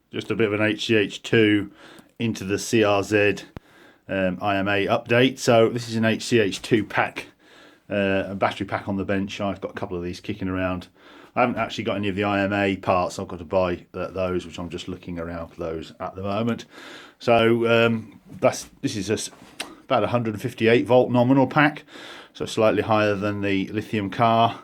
Just a bit of an HCH2 into the CR-Z IMA update. So this is an HCH2 pack, a battery pack on the bench. I've got a couple of these kicking around. I haven't actually got any of the IMA parts. I've got to buy those, which I'm just looking around for those at the moment. So this is about 158 volt nominal pack, so slightly higher than the Lithium car.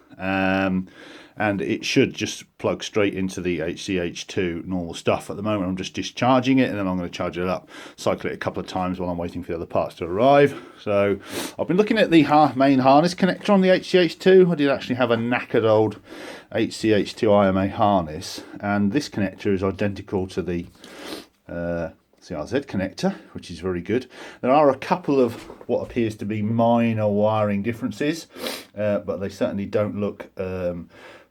And it should just plug straight into the HCH2 normal stuff. At the moment I'm just discharging it, and then I'm going to charge it up, cycle it a couple of times while I'm waiting for the other parts to arrive. So I've been looking at the main harness connector on the HCH2. I did actually have a knackered old HCH2 IMA harness, and this connector is identical to the CR-Z connector, which is very good. There are a couple of what appears to be minor wiring differences, but they certainly don't look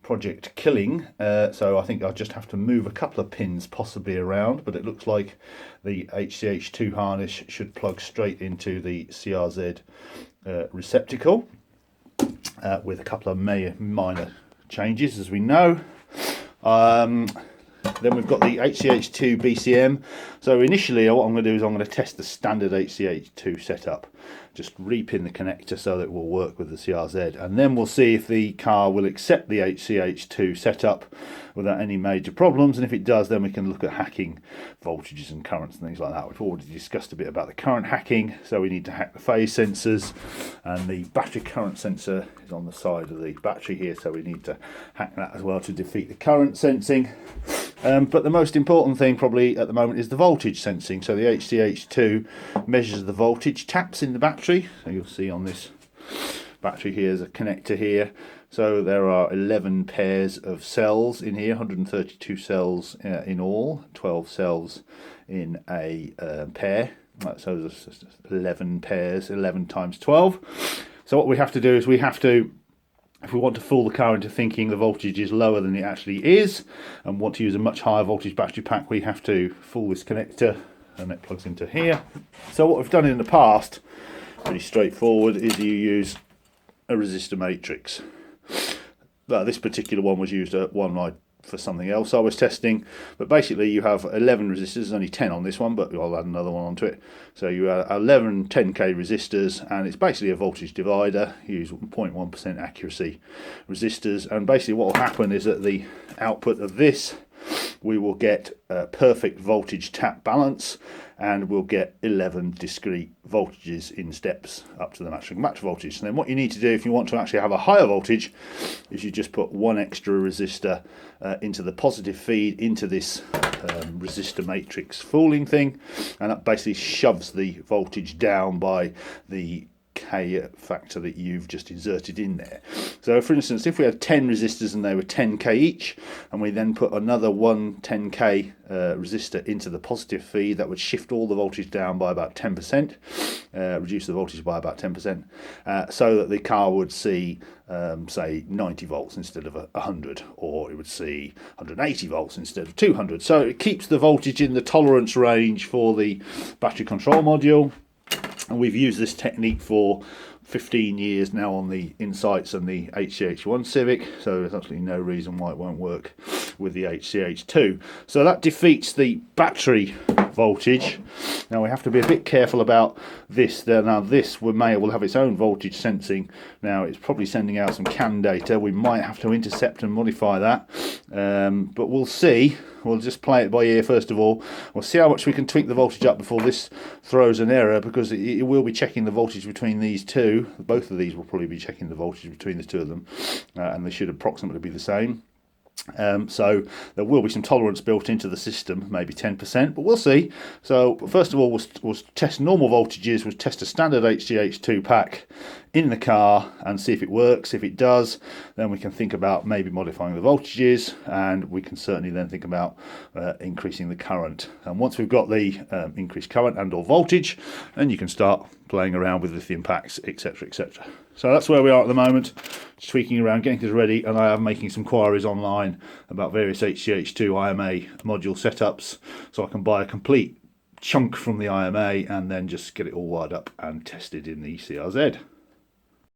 project killing, so I think I'll just have to move a couple of pins possibly around, but it looks like the HCH2 harness should plug straight into the CR-Z receptacle with a couple of minor changes, as we know. Then we've got the HCH2 BCM. So initially what I'm going to do is I'm going to test the standard HCH2 setup. Just repin the connector so that it will work with the CR-Z, and then we'll see if the car will accept the HCH2 setup without any major problems, and if it does, then we can look at hacking voltages and currents and things like that. We've already discussed a bit about the current hacking, so we need to hack the phase sensors, and the battery current sensor is on the side of the battery here, so we need to hack that as well to defeat the current sensing. But the most important thing probably at the moment is the voltage sensing. So the HCH2 measures the voltage taps in the battery. So you'll see on this battery here, there's a connector here. So there are 11 pairs of cells in here, 132 cells in all, 12 cells in a pair. So there's 11 pairs, 11 times 12. So what we have to do is if we want to fool the car into thinking the voltage is lower than it actually is, and want to use a much higher voltage battery pack, we have to fool this connector, and it plugs into here. So what we've done in the past, pretty straightforward, is you use a resistor matrix. This particular one was used at for something else I was testing, but basically you have 11 resistors. There's only 10 on this one, but I'll add another one onto it. So you have 11 10k resistors, and it's basically a voltage divider. You use 0.1% accuracy resistors, and basically what will happen is at the output of this we will get a perfect voltage tap balance, and we'll get 11 discrete voltages in steps up to the match voltage. And then what you need to do if you want to actually have a higher voltage is you just put one extra resistor into the positive feed into this resistor matrix fooling thing, and that basically shoves the voltage down by the K factor that you've just inserted in there. So for instance, if we had 10 resistors and they were 10k each, and we then put another 10k resistor into the positive feed, that would shift all the voltage down by about 10%, reduce the voltage by about 10%, so that the car would see say 90 volts instead of 100, or it would see 180 volts instead of 200. So it keeps the voltage in the tolerance range for the battery control module. And we've used this technique for 15 years now on the Insights and the HCH1 Civic, so there's absolutely no reason why it won't work with the HCH2. So that defeats the battery voltage. Now we have to be a bit careful about this. Now this will have its own voltage sensing. Now it's probably sending out some CAN data. We might have to intercept and modify that, but we'll see. We'll just play it by ear first of all. We'll see how much we can tweak the voltage up before this throws an error, because it will be checking the voltage between these two. Both of these will probably be checking the voltage between the two of them, and they should approximately be the same. So there will be some tolerance built into the system, maybe 10%, but we'll see. So first of all, we'll test normal voltages. We'll test a standard HCH2 pack in the car and see if it works. If it does, then we can think about maybe modifying the voltages, and we can certainly then think about increasing the current. And once we've got the increased current and or voltage, then you can start playing around with lithium packs, etc, etc. So that's where we are at the moment, just tweaking around, getting things ready, and I am making some inquiries online about various HCH2 IMA module setups, so I can buy a complete chunk from the IMA and then just get it all wired up and tested in the CR-Z.